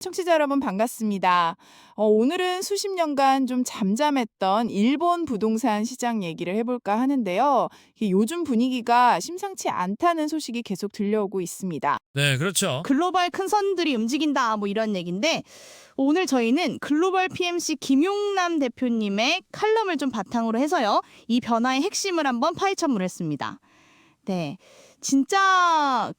청취자 여러분 반갑습니다. 오늘은 수십 년간 좀 잠잠했던 일본 부동산 시장 얘기를 해볼까 하는데요. 이게 요즘 분위기가 심상치 않다는 소식이 계속 들려오고 있습니다. 네, 그렇죠. 글로벌 큰 선들이 움직인다 뭐 이런 얘기인데 오늘 저희는 글로벌 PMC 김용남 대표님의 칼럼을 좀 바탕으로 해서요. 이 변화의 핵심을 한번 파헤쳐보려 했습니다. 네. 진짜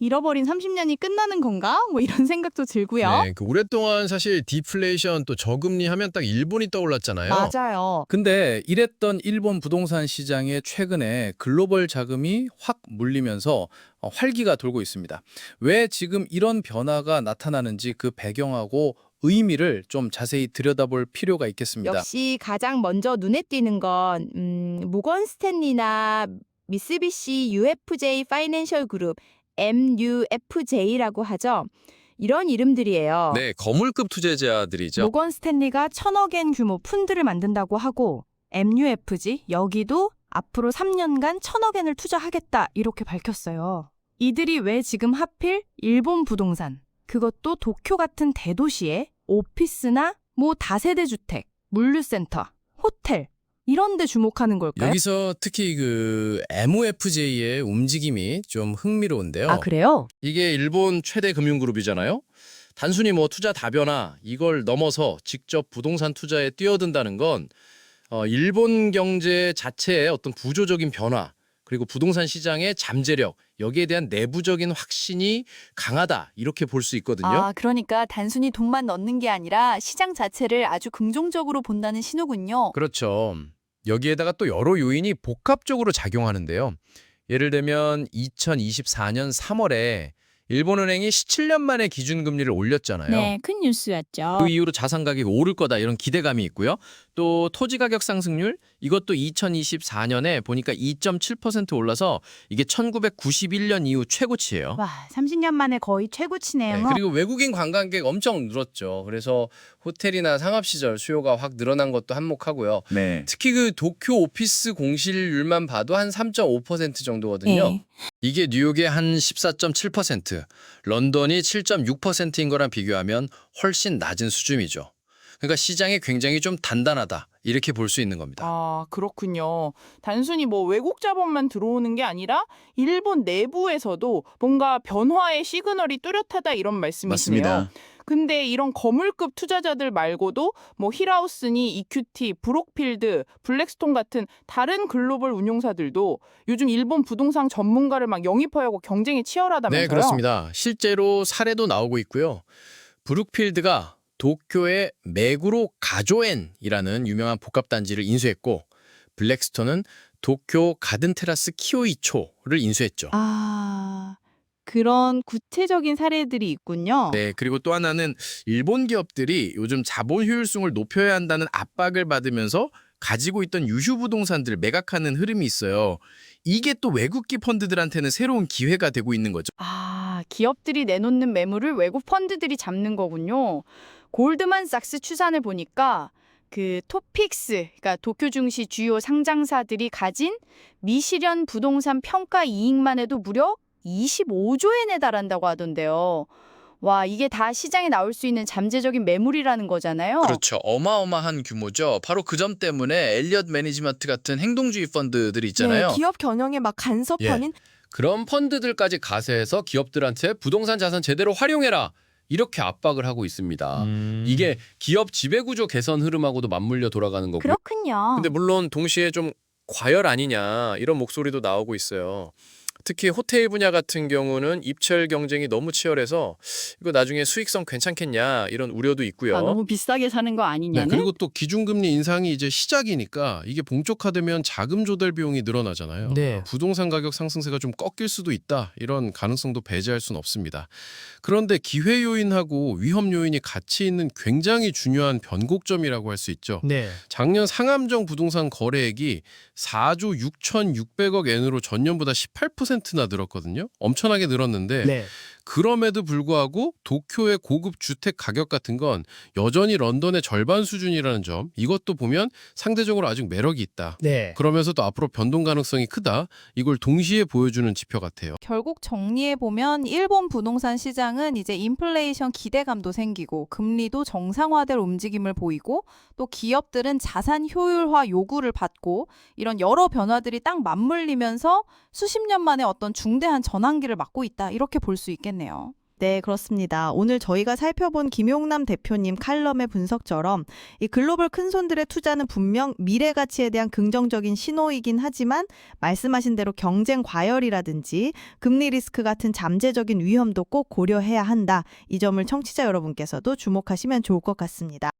잃어버린 30년이 끝나는 건가? 뭐 이런 생각도 들고요. 네, 오랫동안 사실 디플레이션 또 저금리 하면 딱 일본이 떠올랐잖아요. 맞아요. 근데 이랬던 일본 부동산 시장에 최근에 글로벌 자금이 확 물리면서 활기가 돌고 있습니다. 왜 지금 이런 변화가 나타나는지 그 배경하고 의미를 좀 자세히 들여다볼 필요가 있겠습니다. 역시 가장 먼저 눈에 띄는 건 모건 스탠리나 미쓰비시 UFJ 파이낸셜 그룹 MUFJ라고 하죠. 이런 이름들이에요. 네, 거물급 투자자들이죠. 모건 스탠리가 1,000억 엔 규모 푼드를 만든다고 하고 MUFG 여기도 앞으로 3년간 1,000억 엔을 투자하겠다 이렇게 밝혔어요. 이들이 왜 지금 하필 일본 부동산, 그것도 도쿄 같은 대도시에 오피스나 뭐 다세대 주택, 물류센터, 호텔 이런 데 주목하는 걸까요? 여기서 특히 MUFJ의 움직임이 좀 흥미로운데요. 아, 그래요? 이게 일본 최대 금융그룹이잖아요. 단순히 투자 다변화 이걸 넘어서 직접 부동산 투자에 뛰어든다는 건 일본 경제 자체의 어떤 구조적인 변화 그리고 부동산 시장의 잠재력 여기에 대한 내부적인 확신이 강하다 이렇게 볼 수 있거든요. 아, 그러니까 단순히 돈만 넣는 게 아니라 시장 자체를 아주 긍정적으로 본다는 신호군요. 그렇죠. 여기에다가 또 여러 요인이 복합적으로 작용하는데요. 예를 들면 2024년 3월에 일본은행이 17년 만에 기준금리를 올렸잖아요. 네, 큰 뉴스였죠. 그 이후로 자산 가격이 오를 거다 이런 기대감이 있고요. 또 토지 가격 상승률 이것도 2024년에 보니까 2.7% 올라서 이게 1991년 이후 최고치예요. 와, 30년 만에 거의 최고치네요. 네, 그리고 외국인 관광객 엄청 늘었죠. 그래서 호텔이나 상업시설 수요가 확 늘어난 것도 한몫하고요. 네. 특히 도쿄 오피스 공실률만 봐도 한 3.5% 정도거든요. 네. 이게 뉴욕의 한 14.7%, 런던이 7.6%인 거랑 비교하면 훨씬 낮은 수준이죠. 그러니까 시장이 굉장히 좀 단단하다 이렇게 볼 수 있는 겁니다. 아, 그렇군요. 단순히 외국 자본만 들어오는 게 아니라 일본 내부에서도 뭔가 변화의 시그널이 뚜렷하다 이런 말씀이시네요. 맞습니다. 근데 이런 거물급 투자자들 말고도 힐하우스니 이큐티, 브록필드, 블랙스톤 같은 다른 글로벌 운용사들도 요즘 일본 부동산 전문가를 막 영입하려고 경쟁이 치열하다면서요? 네, 그렇습니다. 실제로 사례도 나오고 있고요. 브룩필드가 도쿄의 메구로 가조엔이라는 유명한 복합단지를 인수했고 블랙스톤은 도쿄 가든테라스 키오이초를 인수했죠. 아, 그런 구체적인 사례들이 있군요. 네, 그리고 또 하나는 일본 기업들이 요즘 자본 효율성을 높여야 한다는 압박을 받으면서 가지고 있던 유휴 부동산들을 매각하는 흐름이 있어요. 이게 또 외국기 펀드들한테는 새로운 기회가 되고 있는 거죠. 아, 기업들이 내놓는 매물을 외국 펀드들이 잡는 거군요. 골드만삭스 추산을 보니까 토픽스, 그러니까 도쿄 증시 주요 상장사들이 가진 미실현 부동산 평가 이익만 해도 무려 25조 엔에 달한다고 하던데요. 와, 이게 다 시장에 나올 수 있는 잠재적인 매물이라는 거잖아요. 그렇죠. 어마어마한 규모죠. 바로 그 점 때문에 엘리엇 매니지먼트 같은 행동주의 펀드들이 있잖아요. 네, 기업 경영에 막 간섭하는 그런 펀드들까지 가세해서 기업들한테 부동산 자산 제대로 활용해라. 이렇게 압박을 하고 있습니다. 이게 기업 지배구조 개선 흐름하고도 맞물려 돌아가는 거고요. 그렇군요. 근데 물론 동시에 좀 과열 아니냐 이런 목소리도 나오고 있어요. 특히 호텔 분야 같은 경우는 입찰 경쟁이 너무 치열해서 이거 나중에 수익성 괜찮겠냐 이런 우려도 있고요. 아, 너무 비싸게 사는 거 네, 아니냐는? 그리고 또 기준금리 인상이 이제 시작이니까 이게 본격화되면 자금 조달 비용이 늘어나잖아요. 네. 부동산 가격 상승세가 좀 꺾일 수도 있다. 이런 가능성도 배제할 수는 없습니다. 그런데 기회 요인하고 위험 요인이 같이 있는 굉장히 중요한 변곡점이라고 할 수 있죠. 네. 작년 상암정 부동산 거래액이 4조 6,600억 엔으로 전년보다 18%나 늘었거든요. 엄청나게 늘었는데 네. 그럼에도 불구하고 도쿄의 고급 주택 가격 같은 건 여전히 런던의 절반 수준이라는 점, 이것도 보면 상대적으로 아직 매력이 있다. 네. 그러면서도 앞으로 변동 가능성이 크다. 이걸 동시에 보여주는 지표 같아요. 결국 정리해보면 일본 부동산 시장은 이제 인플레이션 기대감도 생기고 금리도 정상화될 움직임을 보이고 또 기업들은 자산 효율화 요구를 받고 이런 여러 변화들이 딱 맞물리면서 수십 년 만에 어떤 중대한 전환기를 맞고 있다. 이렇게 볼 수 있겠네요. 네, 그렇습니다. 오늘 저희가 살펴본 김용남 대표님 칼럼의 분석처럼 이 글로벌 큰손들의 투자는 분명 미래 가치에 대한 긍정적인 신호이긴 하지만 말씀하신 대로 경쟁 과열이라든지 금리 리스크 같은 잠재적인 위험도 꼭 고려해야 한다. 이 점을 청취자 여러분께서도 주목하시면 좋을 것 같습니다.